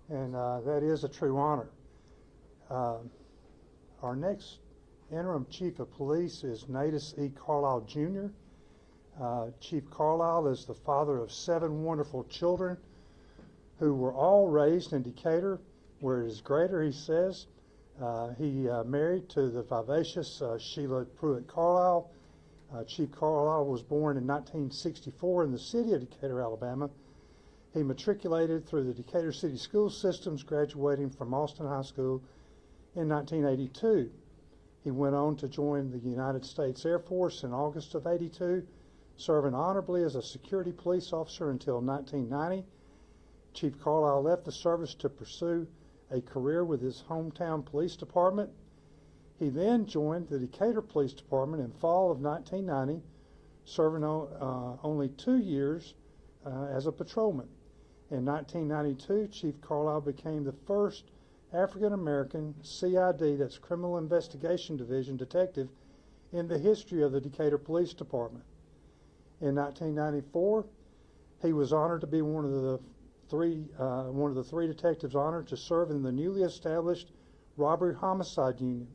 and that is a true honor. Our next interim chief of police is Natus E. Carlisle Jr. Chief Carlisle is the father of 7 wonderful children who were all raised in Decatur, where it is greater, he says. He married to the vivacious Sheila Pruitt Carlisle. Chief Carlisle was born in 1964 in the city of Decatur, Alabama. He matriculated through the Decatur City School Systems, graduating from Austin High School in 1982. He went on to join the United States Air Force in August of '82, serving honorably as a security police officer until 1990. Chief Carlisle left the service to pursue a career with his hometown police department. He then joined the Decatur Police Department in fall of 1990, serving only 2 years as a patrolman. In 1992, Chief Carlisle became the first African-American CID, that's Criminal Investigation Division detective, in the history of the Decatur Police Department. In 1994, he was honored to be one of the three detectives honored to serve in the newly established Robbery Homicide Unit.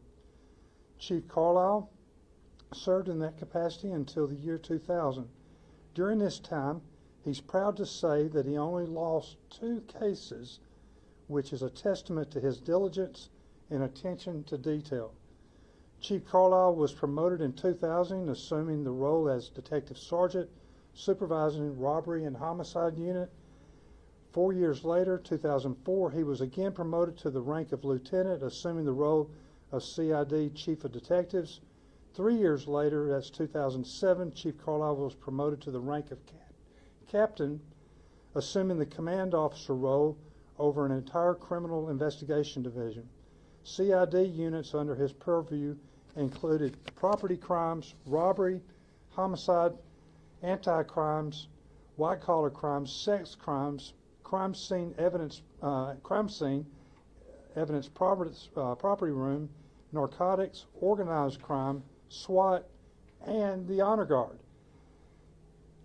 Chief Carlisle served in that capacity until the year 2000. During this time, he's proud to say that he only lost 2 cases, which is a testament to his diligence and attention to detail. Chief Carlisle was promoted in 2000, assuming the role as Detective Sergeant, supervising Robbery and Homicide Unit. 4 years later, 2004, he was again promoted to the rank of Lieutenant, assuming the role of CID Chief of Detectives. 3 years later, that's 2007, Chief Carlisle was promoted to the rank of Captain, assuming the command officer role over an entire criminal investigation division. CID units under his purview included property crimes, robbery, homicide, anti-crimes, white-collar crimes, sex crimes, crime scene evidence, property room, narcotics, organized crime, SWAT, and the Honor Guard.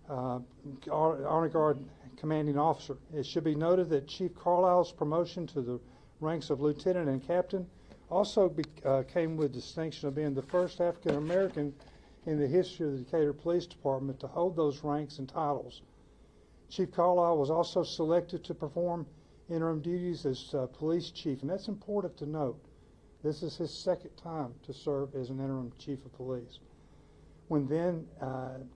Honor Guard commanding officer. It should be noted that Chief Carlisle's promotion to the ranks of lieutenant and captain also came with distinction of being the first African American in the history of the Decatur Police Department to hold those ranks and titles. Chief Carlisle was also selected to perform interim duties as police chief, and that's important to note. This is his 2nd time to serve as an interim chief of police. When then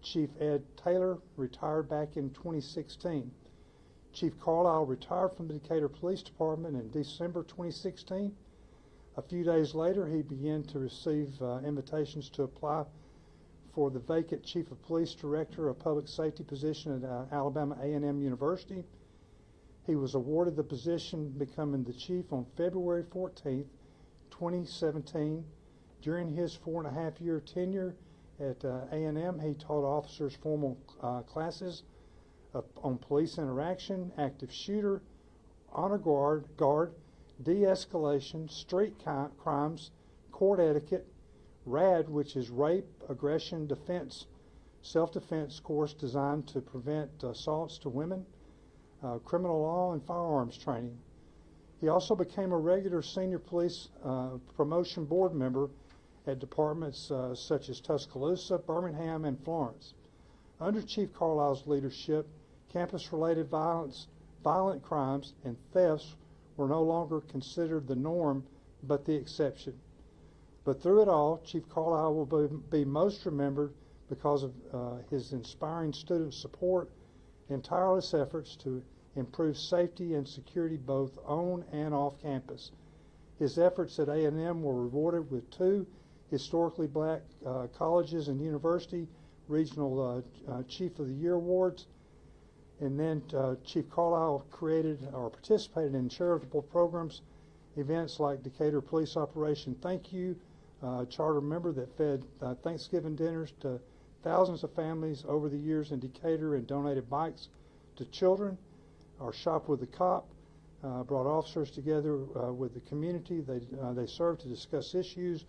Chief Ed Taylor retired back in 2016. Chief Carlisle retired from the Decatur Police Department in December 2016. A few days later, he began to receive invitations to apply for the vacant Chief of Police Director of Public Safety position at Alabama A&M University. He was awarded the position, becoming the chief on February 14th, 2017. During his 4.5-year tenure at A&M, he taught officers formal classes on police interaction, active shooter, honor guard, de-escalation, street crimes, court etiquette, RAD, which is rape, aggression, defense, self-defense course designed to prevent assaults to women, criminal law, and firearms training. He also became a regular senior police promotion board member at departments such as Tuscaloosa, Birmingham, and Florence. Under Chief Carlisle's leadership, campus-related violent crimes, and thefts were no longer considered the norm, but the exception. But through it all, Chief Carlisle will be most remembered because of his inspiring student support and tireless efforts to improve safety and security both on and off campus. His efforts at A&M were rewarded with 2 historically black colleges and university regional Chief of the Year awards. And then Chief Carlisle created or participated in charitable programs, events like Decatur Police Operation Thank You, charter member that fed Thanksgiving dinners to thousands of families over the years in Decatur and donated bikes to children. Our Shop with the Cop brought officers together with the community. They served to discuss issues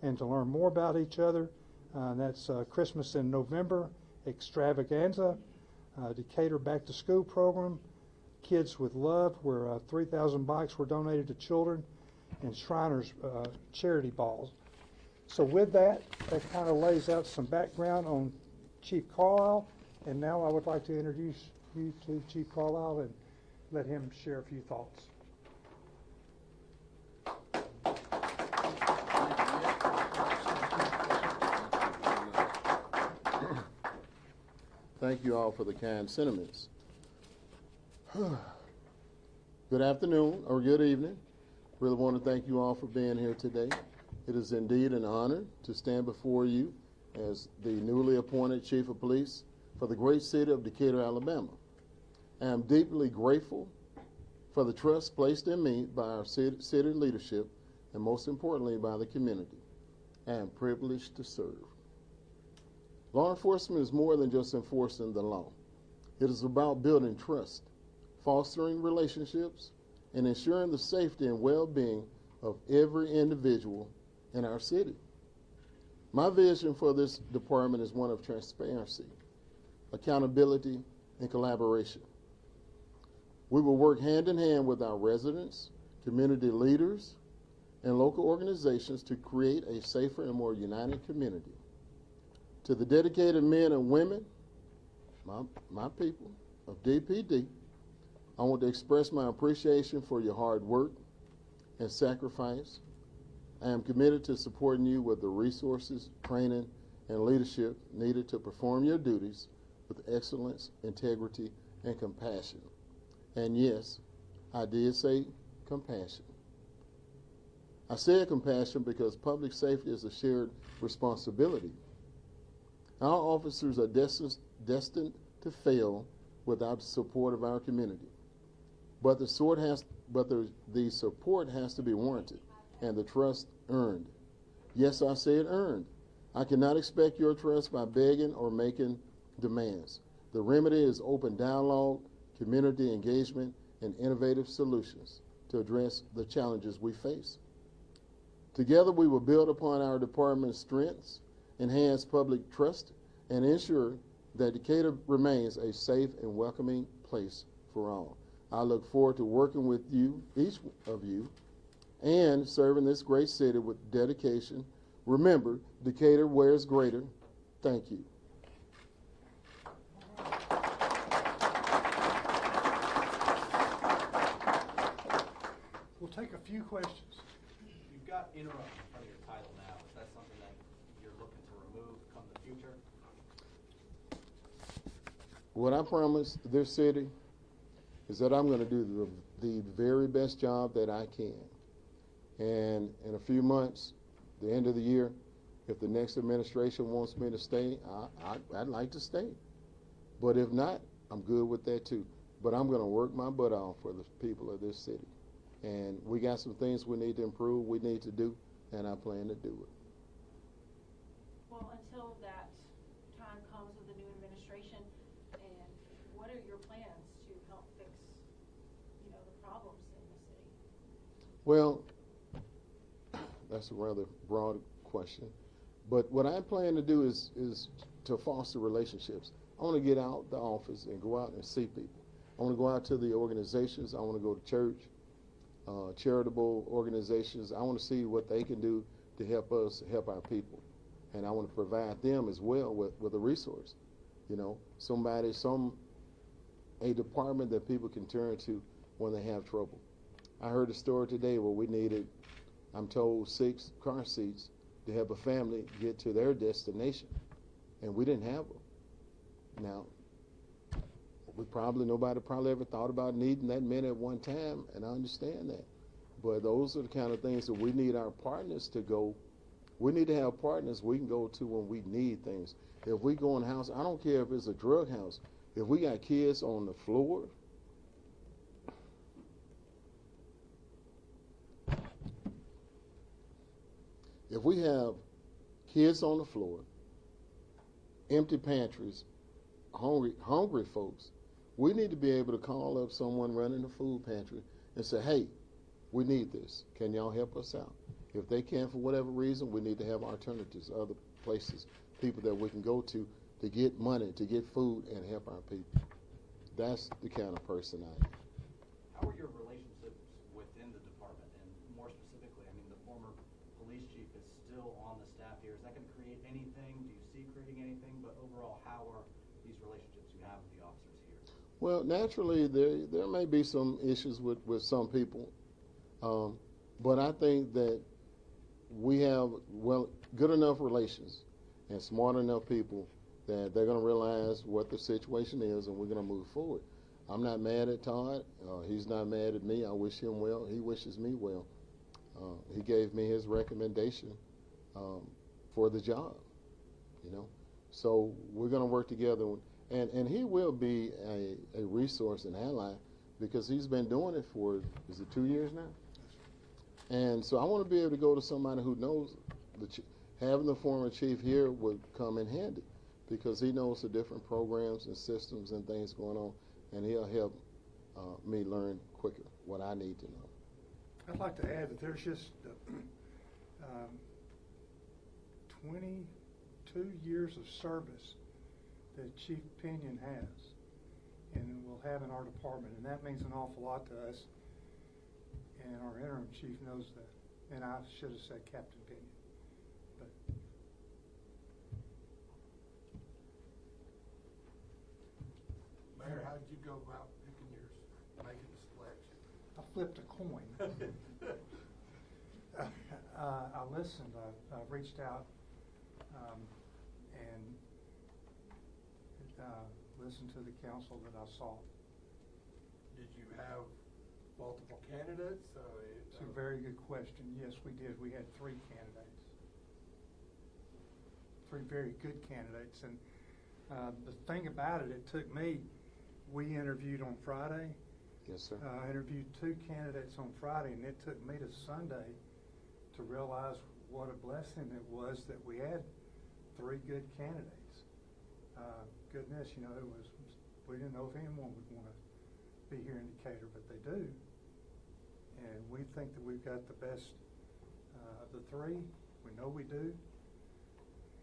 and to learn more about each other. That's Christmas in November, Extravaganza, Decatur Back to School program, Kids with Love, where 3,000 bikes were donated to children, and Shriners charity balls. So with that, that kind of lays out some background on Chief Carlisle, and now I would like to introduce you to Chief Carlisle and let him share a few thoughts. Thank you all for the kind sentiments. Good afternoon or good evening. Really want to thank you all for being here today. It is indeed an honor to stand before you as the newly appointed Chief of Police for the great city of Decatur, Alabama. I am deeply grateful for the trust placed in me by our city leadership and most importantly by the community. I am privileged to serve. Law enforcement is more than just enforcing the law. It is about building trust, fostering relationships, and ensuring the safety and well-being of every individual in our city. My vision for this department is one of transparency, accountability, and collaboration. We will work hand in hand with our residents, community leaders, and local organizations to create a safer and more united community. To the dedicated men and women, my people of DPD, I want to express my appreciation for your hard work and sacrifice. I am committed to supporting you with the resources, training, and leadership needed to perform your duties with excellence, integrity, and compassion. And yes, I did say compassion. I said compassion because public safety is a shared responsibility. Our officers are destined to fail without the support of our community. But the support has to be warranted and the trust earned. Yes, I said earned. I cannot expect your trust by begging or making demands. The remedy is open dialogue, community engagement, and innovative solutions to address the challenges we face. Together, we will build upon our department's strengths, enhance public trust, and ensure that Decatur remains a safe and welcoming place for all. I look forward to working with you, each of you, and serving this great city with dedication. Remember, Decatur wears greater. Thank you. We'll take a few questions. You've got interim from your title now. Is that something that you're looking to remove come the future? What I promise this city is that I'm going to do the very best job that I can. And in a few months, the end of the year, if the next administration wants me to stay, I'd like to stay. But if not, I'm good with that too. But I'm going to work my butt off for the people of this city. And we got some things we need to improve, we need to do, and I plan to do it. Well, until that time comes with the new administration, and what are your plans to help fix, the problems in the city? Well, that's a rather broad question. But what I plan to do is to foster relationships. I want to get out the office and go out and see people. I want to go out to the organizations. I want to go to church, charitable organizations. I want to see what they can do to help us help our people. And I want to provide them as well with a resource. A department that people can turn to when they have trouble. I heard a story today where we needed, I'm told, 6 car seats to help a family get to their destination, and we didn't have them. Now, nobody probably ever thought about needing that many at one time, and I understand that. But those are the kind of things that we need our partners to go. We need to have partners we can go to when we need things. If we go in a house, I don't care if it's a drug house, if we got kids on the floor, if we have kids on the floor, empty pantries, hungry folks, we need to be able to call up someone running the food pantry and say, hey, we need this. Can y'all help us out? If they can't for whatever reason, we need to have alternatives, other places, people that we can go to get money, to get food and help our people. That's the kind of person I am. how are your relationships within the department? And more specifically, I mean, the former police chief is still on the staff here. Is that going to create anything? Do you see creating anything? But overall, how are these relationships you have with the officers here? Well, naturally, there may be some issues with some people, but I think that we have good enough relations and smart enough people that they're going to realize what the situation is, and we're going to move forward. I'm not mad at Todd. He's not mad at me. I wish him well. He wishes me well. He gave me his recommendation for the job, you know. So we're going to work together, and he will be a resource and ally because he's been doing it for, is it 2 years now? And so I want to be able to go to somebody who knows having the former chief here would come in handy because he knows the different programs and systems and things going on, and he'll help me learn quicker what I need to know. I'd like to add that there's just 22 years of service that Chief Pinion has and will have in our department, and that means an awful lot to us, and our interim chief knows that. And I should have said Captain Pinion. But Mayor, how did you go about picking yours, making the selection? I flipped a coin. I listened. I reached out and listened to the council that I saw. Did you have multiple candidates? It's a very good question. Yes, we did. We had 3 candidates. 3 very good candidates. And the thing about it, it took me, we interviewed on Friday. Yes, sir. I interviewed 2 candidates on Friday, and it took me to Sunday to realize what a blessing it was that we had 3 good candidates. Goodness, you know, we didn't know if anyone would want to be here in Decatur, but they do. And we think that we've got the best of the 3. We know we do.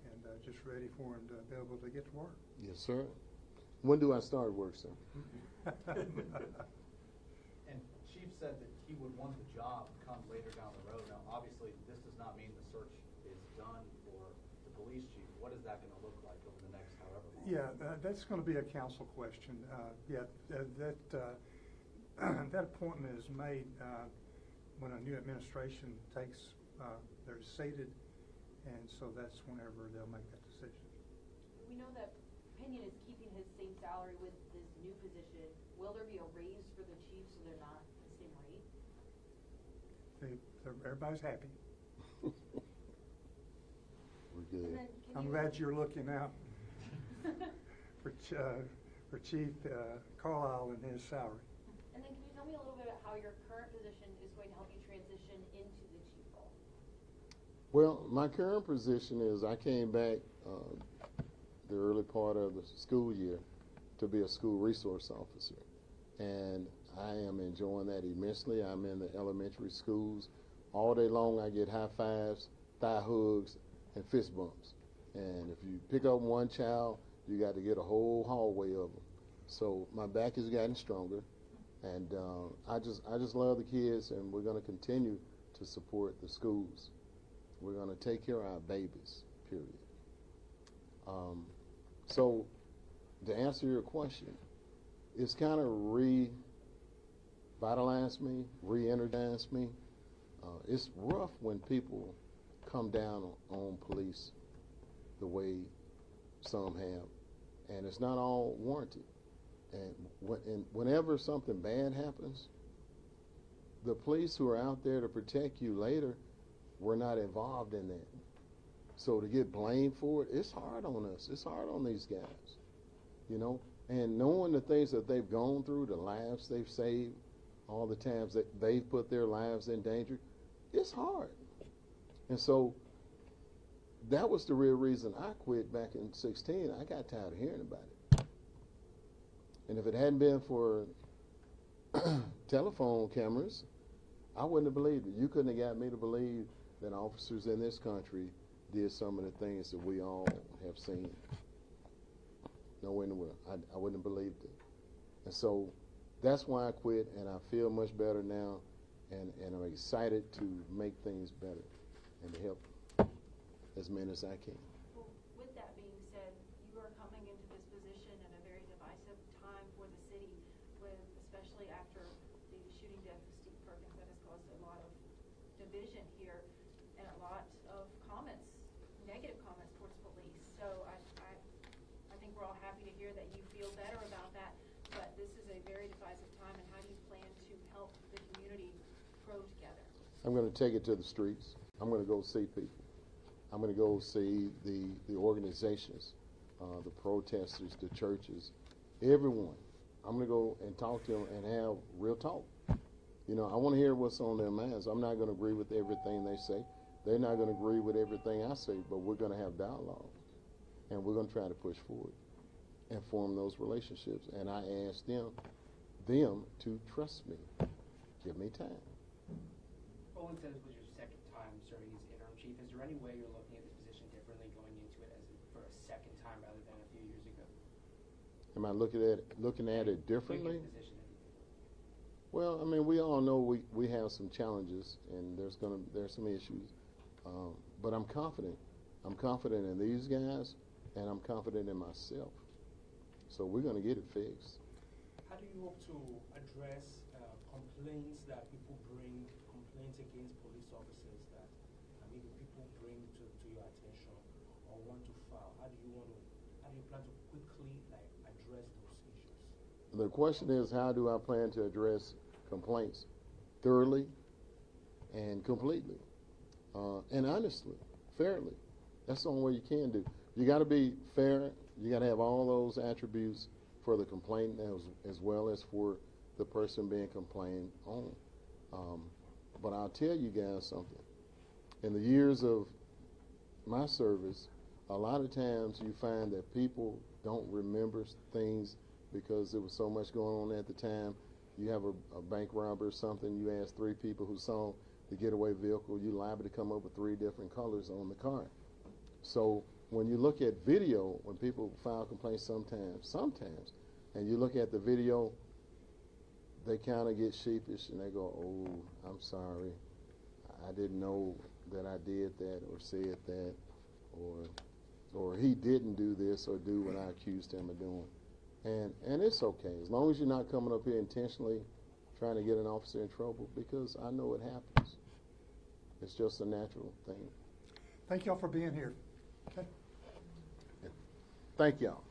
And just ready for them to be able to get to work. Yes, sir. When do I start work, sir? And Chief said that he would want the job come later down the road. Now, obviously, this does not mean the search is done for the police chief. What is that going to look like over the next however long? Yeah, that's going to be a council question. That appointment is made when a new administration they're seated, and so that's whenever they'll make that decision. We know that Pinion is keeping his same salary with this new position. Will there be a raise for the chief so they're not the same rate? Everybody's happy. We're good. I'm glad you're looking out for Chief Carlisle and his salary. And then can you tell me a little bit about how your current position is going to help you transition into the chief role? Well, my current position is I came back the early part of the school year to be a school resource officer. And I am enjoying that immensely. I'm in the elementary schools. All day long I get high fives, thigh hugs, and fist bumps. And if you pick up one child, you got to get a whole hallway of them. So my back has gotten stronger. And I just love the kids, and we're going to continue to support the schools. We're going to take care of our babies, period. So to answer your question, it's kind of revitalized me, re-energized me. It's rough when people come down on police the way some have, and it's not all warranted. And whenever something bad happens, the police who are out there to protect you later were not involved in that. So to get blamed for it, it's hard on us. It's hard on these guys, you know. And knowing the things that they've gone through, the lives they've saved, all the times that they've put their lives in danger, it's hard. And so that was the real reason I quit back in 2016. I got tired of hearing about it. And if it hadn't been for telephone cameras, I wouldn't have believed it. You couldn't have got me to believe that officers in this country did some of the things that we all have seen. No way in the world. I wouldn't have believed it. And so that's why I quit, and I feel much better now, and I'm excited to make things better and to help as many as I can. Well, with that being said, you are coming into this position at a very divisive time for the city, with, especially after the shooting death of Steve Perkins, that has caused a lot of division here and a lot of comments, negative comments towards police. So I think we're all happy to hear that you feel better about that, but this is a very divisive time, and how do you plan to help the community grow together? I'm going to take it to the streets. I'm going to go see people. I'm going to go see the organizations, the protesters, the churches, everyone. I'm going to go and talk to them and have real talk. You know, I want to hear what's on their minds. I'm not going to agree with everything they say. They're not going to agree with everything I say, but we're going to have dialogue, and we're going to try to push forward and form those relationships. And I ask them to trust me. Give me time. Roland said this was your second time serving as interim chief. Is there any way you're looking at this position differently going into it for a second time rather than a few years ago? Am I looking at it differently? Looking at the position differently. Well, I mean, we all know we have some challenges, and there's some issues, but I'm confident. I'm confident in these guys, and I'm confident in myself. So we're going to get it fixed. How do you hope to address complaints that people bring, complaints against police officers that maybe people bring to your attention or want to file? How do you plan to quickly address those issues? The question is, how do I plan to address complaints thoroughly and completely, and honestly, fairly? That's the only way you can do. You got to be fair. You got to have all those attributes for the complainant as well as for the person being complained on. But I'll tell you guys something. In the years of my service, a lot of times you find that people don't remember things because there was so much going on at the time. You have a bank robber or something, you ask 3 people who saw the getaway vehicle, you're liable to come up with 3 different colors on the car. So when you look at video, when people file complaints sometimes, and you look at the video, they kind of get sheepish and they go, oh, I'm sorry, I didn't know that I did that or said that, or he didn't do this or do what I accused him of doing. And it's okay, as long as you're not coming up here intentionally trying to get an officer in trouble, because I know it happens. It's just a natural thing. Thank y'all for being here. Okay. Thank y'all.